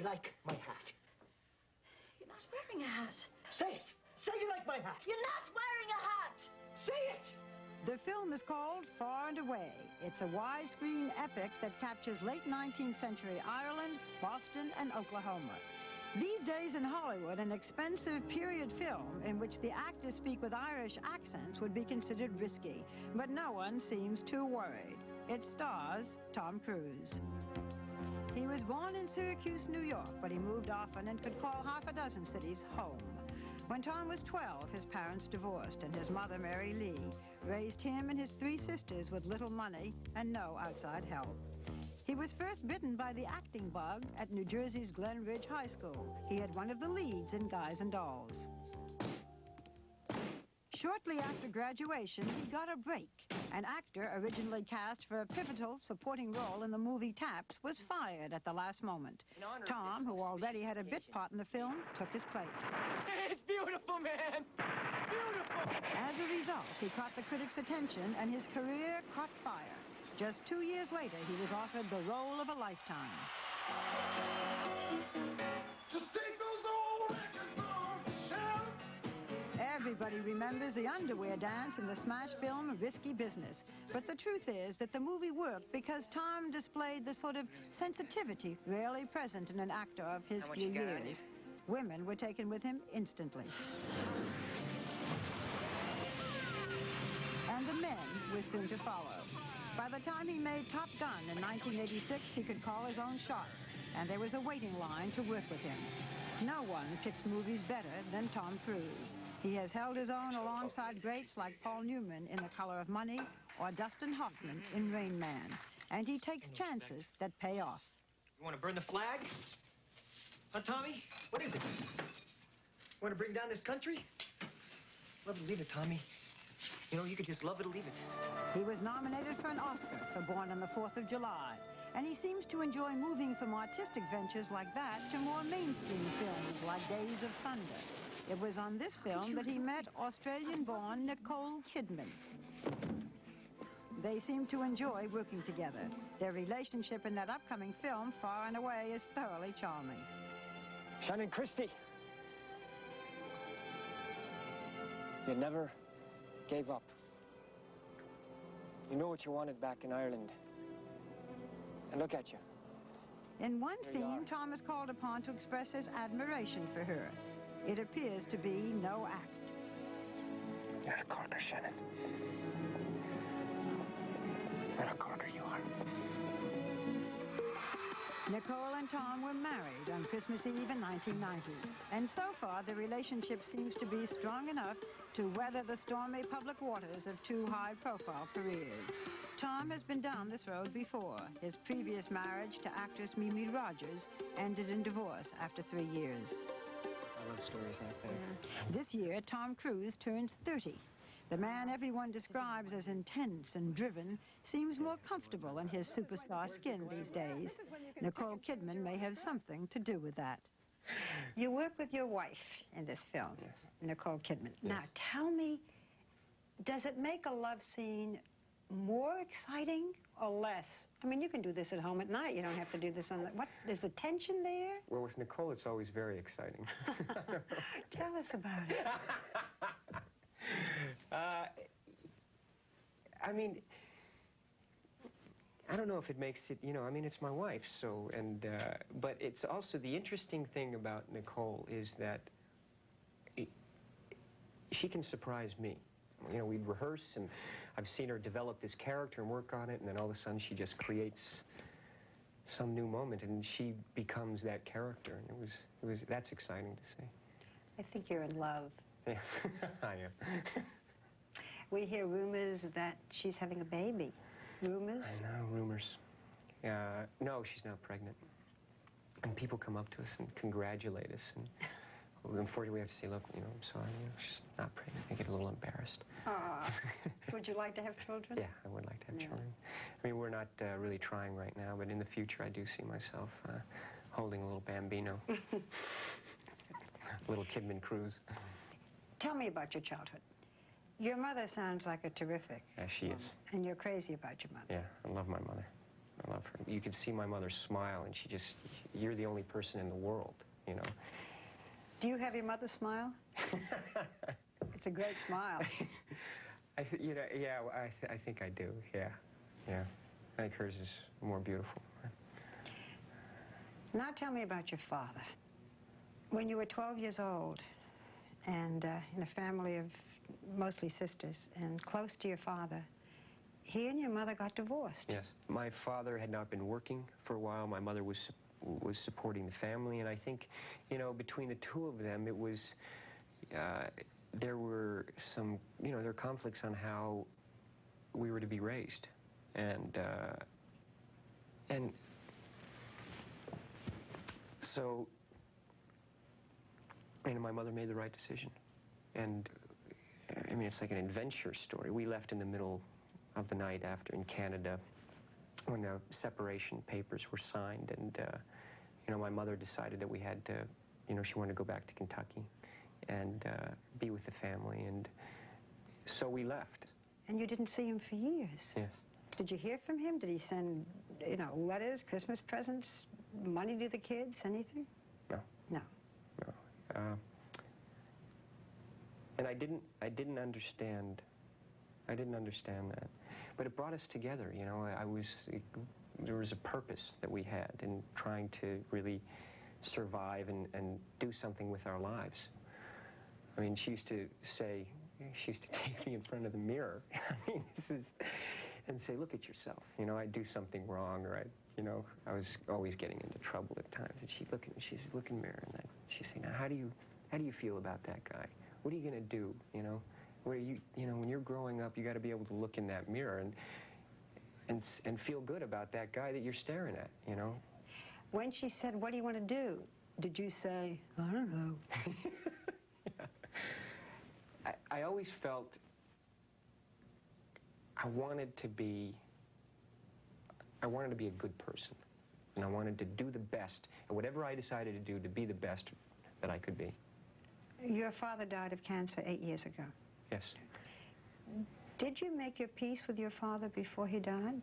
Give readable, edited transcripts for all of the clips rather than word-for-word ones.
like my hat. You're not wearing a hat. Say it. Say you like my hat. You're not wearing a hat. Say it. The film is called Far and Away. It's a widescreen epic that captures late 19th century Ireland, Boston, and Oklahoma. These days in Hollywood, an expensive period film in which the actors speak with Irish accents would be considered risky, but no one seems too worried. It stars Tom Cruise. He was born in Syracuse, New York, but he moved often and could call half a dozen cities home. When Tom was 12, his parents divorced, and his mother, Mary Lee, raised him and his 3 sisters with little money and no outside help. He was first bitten by the acting bug at New Jersey's Glen Ridge High School. He had one of the leads in Guys and Dolls. Shortly after graduation, he got a break. An actor originally cast for a pivotal supporting role in the movie Taps was fired at the last moment. Tom, who already had a bit part in the film, took his place. It's beautiful, man. Beautiful. As a result, he caught the critics' attention and his career caught fire. Just 2 years later, he was offered the role of a lifetime. Just take those old records on the shelf. Everybody remembers the underwear dance in the smash film Risky Business. But the truth is that the movie worked because Tom displayed the sort of sensitivity rarely present in an actor of his few years. Women were taken with him instantly. And the men were soon to follow. By the time he made Top Gun in 1986, he could call his own shots, and there was a waiting line to work with him. No one picks movies better than Tom Cruise. He has held his own alongside greats like Paul Newman in The Color of Money or Dustin Hoffman in Rain Man, and he takes chances that pay off. You want to burn the flag? Huh, Tommy? What is it? Want to bring down this country? Love it or leave it, Tommy. You know, you could just love it or leave it. He was nominated for an Oscar for Born on the 4th of July, and he seems to enjoy moving from artistic ventures like that to more mainstream films like Days of Thunder. It was on this film that he met Australian-born Nicole Kidman. They seem to enjoy working together. Their relationship in that upcoming film, Far and Away, is thoroughly charming. Shannon Christie. You never gave up. You know what you wanted back in Ireland. And look at you. In one scene, Tom is called upon to express his admiration for her. It appears to be no act. You're a corker, Shannon. What a corker you are. Nicole and Tom were married on Christmas Eve in 1990. And so far, the relationship seems to be strong enough to weather the stormy public waters of 2 high-profile careers. Tom has been down this road before. His previous marriage to actress Mimi Rogers ended in divorce after 3 years. I love stories like that. This year, Tom Cruise turns 30. The man everyone describes as intense and driven seems more comfortable in his superstar skin these days. Nicole Kidman may have something to do with that. You work with your wife in this film, yes. Nicole Kidman. Yes. Now, tell me, does it make a love scene more exciting or less? I mean, you can do this at home at night. You don't have to do this on the... What, is the tension there? Well, with Nicole, it's always very exciting. Tell us about it. I mean, I don't know if it makes it, you know, I mean, it's my wife, so, and, but it's also, the interesting thing about Nicole is that she can surprise me. You know, we'd rehearse, and I've seen her develop this character and work on it, and then all of a sudden she just creates some new moment, and she becomes that character, and that's exciting to see. I think you're in love. Yeah, I am. We hear rumors that she's having a baby. Rumors? I know, rumors. No, she's not pregnant. And people come up to us and congratulate us, and unfortunately we have to say, look, you know, I'm sorry, you know, she's not pregnant. I get a little embarrassed. Would you like to have children? Yeah, I would like to have children. I mean, we're not really trying right now, but in the future I do see myself holding a little bambino. Little Kidman Cruise. Tell me about your childhood. Your mother sounds like a terrific... Yeah, she is. And you're crazy about your mother. Yeah, I love my mother. I love her. You could see my mother smile, and she just, you're the only person in the world, you know. Do you have your mother smile? It's a great smile. I think I do, yeah. I think hers is more beautiful. Now tell me about your father. When you were 12 years old and in a family of mostly sisters and close to your father, he and your mother got divorced. Yes. My father had not been working for a while. My mother was supporting the family, and I think, you know, between the two of them, it was, there were some, you know, there were conflicts on how we were to be raised. And so, you know, my mother made the right decision. And, I mean, it's like an adventure story. We left in the middle of the night after in Canada when the separation papers were signed, and, you know, my mother decided that we had to, you know, she wanted to go back to Kentucky and be with the family, and so we left. And you didn't see him for years. Yes. Did you hear from him? Did he send, you know, letters, Christmas presents, money to the kids, anything? No. No. No. And I didn't understand that. But it brought us together, you know. There was a purpose that we had in trying to really survive and do something with our lives. I mean, she used to take me in front of the mirror. I mean, and say, look at yourself. You know, I'd do something wrong, or I was always getting into trouble at times. And she'd look in the mirror, and she'd say, now, how do you feel about that guy? What are you going to do, you know? You know, when you're growing up, you got to be able to look in that mirror and feel good about that guy that you're staring at, you know? When she said, what do you want to do? Did you say, I don't know? Yeah. I always felt I wanted to be a good person. And I wanted to do the best, and whatever I decided to do, to be the best that I could be. Your father died of cancer 8 years ago. Yes. Did you make your peace with your father before he died?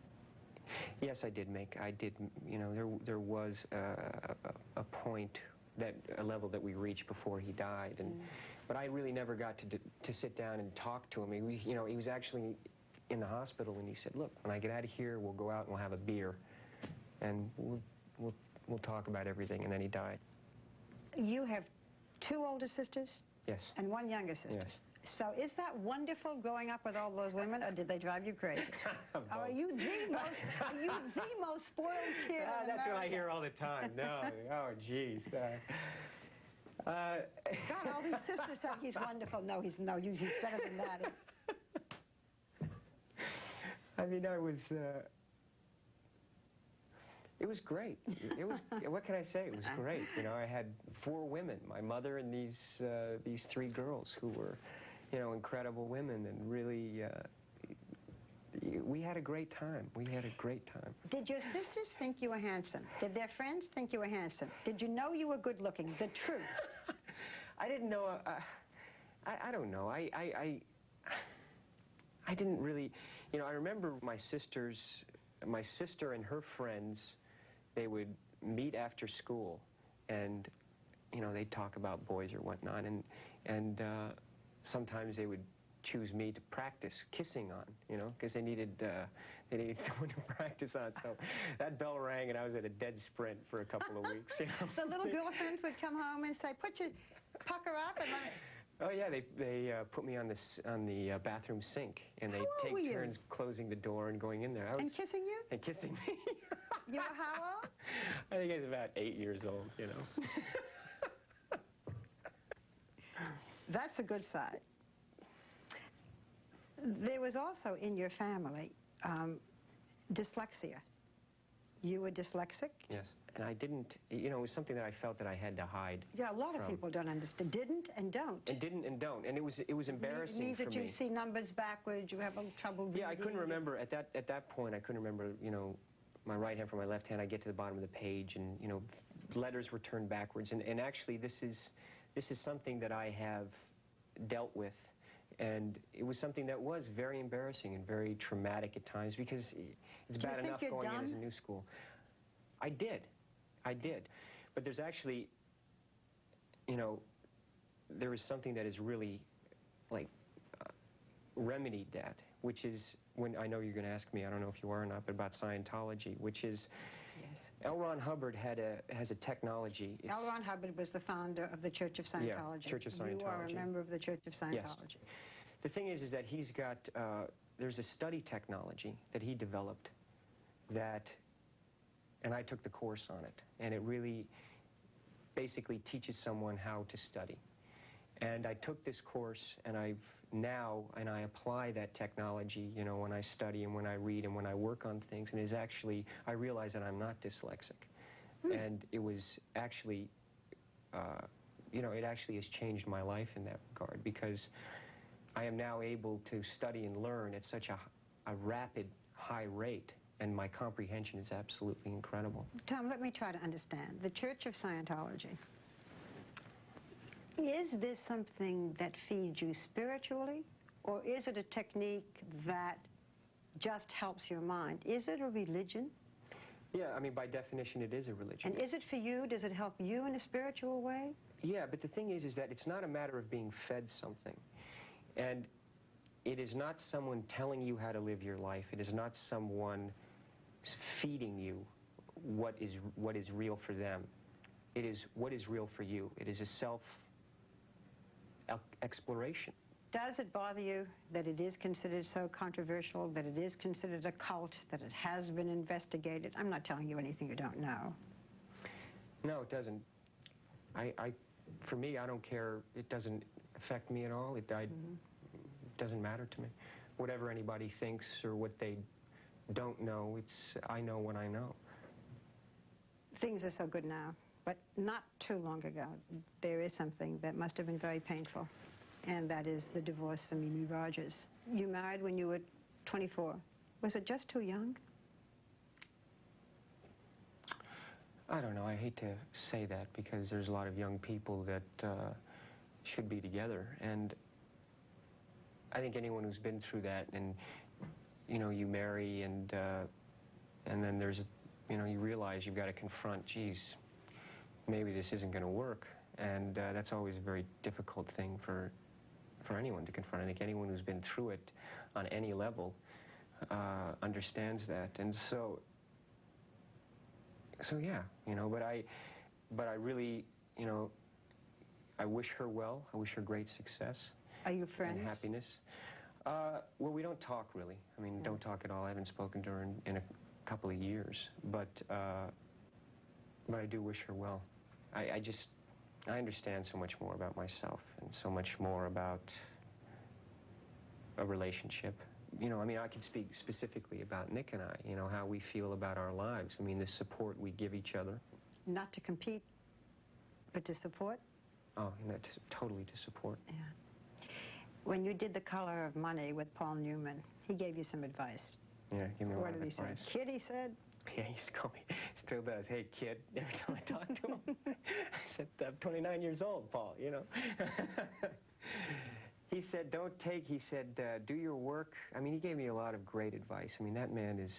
Yes, I did, you know, there was a point, a level that we reached before he died, but I really never got to sit down and talk to him. He was actually in the hospital, and he said, look, when I get out of here, we'll go out and we'll have a beer, and we'll talk about everything, and then he died. You have 2 older sisters? Yes. And 1 younger sister? Yes. So is that wonderful growing up with all those women, or did they drive you crazy? Are you the most spoiled kid in That's America? what I hear all the time. No. Oh, geez. God, all these sisters say he's wonderful. No, he's better than that. I mean, it was great. What can I say? It was great. You know, I had 4 women, my mother and these 3 girls who were, you know, incredible women, and really, we had a great time. We had a great time. Did your sisters think you were handsome? Did their friends think you were handsome? Did you know you were good looking? The truth. I didn't know. I don't know. I didn't really, you know, I remember my sister and her friends, they would meet after school, and, you know, they'd talk about boys or whatnot, and sometimes they would choose me to practice kissing on, you know, because they needed someone to practice on. So that bell rang, and I was at a dead sprint for a couple of weeks. You know? The little girlfriends would come home and say, pucker up and let me... Oh yeah, they put me on the bathroom sink, and they take turns closing the door and going in there. And kissing you? And kissing me. You were how old? I think I was about 8 years old, you know. That's a good side. There was also in your family dyslexia. You were dyslexic? Yes. And I didn't, you know, it was something that I felt that I had to hide. Yeah, a lot of people don't understand. Didn't and don't. And didn't and don't. And it was embarrassing for me. It means that you see numbers backwards, you have a trouble reading. Yeah, I couldn't remember, at that point, I couldn't remember, you know, my right hand from my left hand. I get to the bottom of the page, and, you know, letters were turned backwards. And actually, this is something that I have dealt with And it was something that was very embarrassing and very traumatic at times because it's Do you bad think enough you're going in as a done? new school. I did. But there's actually, you know, there is something that is really, like, remedied that, which is when, I know you're going to ask me, I don't know if you are or not, but about Scientology, which is, Yes. L. Ron Hubbard has a technology. L. Ron Hubbard was the founder of the Church of Scientology. Church of You are a Scientology. member of the Church of Scientology. The thing is that he's got, there's a study technology that he developed that, and I took the course on it, and it really basically teaches someone how to study. And I took this course, and I apply that technology, you know, when I study and when I read and when I work on things, and is actually, I realize that I'm not dyslexic. And it was actually, you know, it actually has changed my life in that regard, because I am now able to study and learn at such a rapid, high rate, and my comprehension is absolutely incredible. Tom, let me try to understand. The Church of Scientology, is this something that feeds you spiritually, or is it a technique that just helps your mind? Is it a religion? Yeah, I mean, by definition, it is a religion. And is it for you? Does it help you in a spiritual way? Yeah, but the thing is that it's not a matter of being fed something. And it is not someone telling you how to live your life. It is not someone feeding you what is real for them. It is what is real for you. It is a self-exploration. Does it bother you that it is considered so controversial, that it is considered a cult, that it has been investigated? I'm not telling you anything you don't know. No, it doesn't. For me, I don't care. It doesn't affect me at all. It doesn't matter to me. Whatever anybody thinks or what they don't know, I know what I know. Things are so good now, but not too long ago, there is something that must have been very painful, and that is the divorce from Mimi Rogers. You married when you were 24. Was it just too young? I don't know. I hate to say that because there's a lot of young people that should be together, and I think anyone who's been through that, and you know, you marry, and then there's, you know, you realize you've got to confront, geez, maybe this isn't going to work, and that's always a very difficult thing for anyone to confront. I think anyone who's been through it on any level understands that, and so yeah, you know, but I really, you know, I wish her well. I wish her great success. Are you friends? And happiness. Well, we don't talk really. I mean, don't talk at all. I haven't spoken to her in a couple of years, but I do wish her well. I understand so much more about myself and so much more about a relationship. You know, I mean, I can speak specifically about Nick and I, you know, how we feel about our lives. I mean, the support we give each other. Not to compete, but to support? Oh, you know, totally to support. Yeah. When you did The Color of Money with Paul Newman, he gave you some advice. Yeah, give me a lot What of did he say? advice. Kid, he said? Yeah, he used to call me, still does, hey kid, every time I talk to him. I said, I'm 29 years old, Paul, you know. He said, do your work. I mean, he gave me a lot of great advice. I mean, that man is,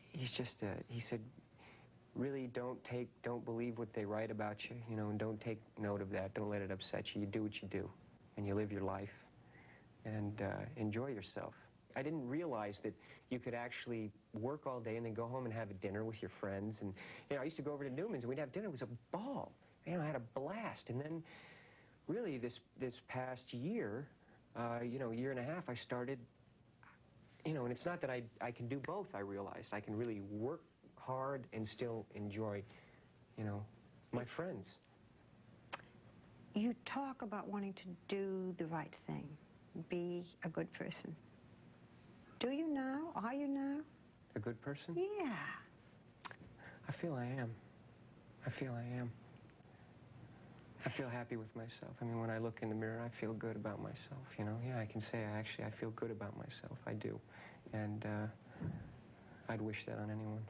he's just, he said, really don't believe what they write about you, you know, and don't take note of that. Don't let it upset you. You do what you do, and you live your life, and enjoy yourself. I didn't realize that you could actually work all day and then go home and have a dinner with your friends. And, you know, I used to go over to Newman's and we'd have dinner. It was a ball. Man, I had a blast. And then, really, this past year, you know, year and a half, I started, you know, and it's not that I can do both, I realized. I can really work hard and still enjoy, you know, my friends. You talk about wanting to do the right thing, be a good person. Do you now? Are you now? A good person? Yeah. I feel I am. I feel I am. I feel happy with myself. I mean, when I look in the mirror, I feel good about myself, you know? Yeah, I can say I feel good about myself. I do. And I'd wish that on anyone.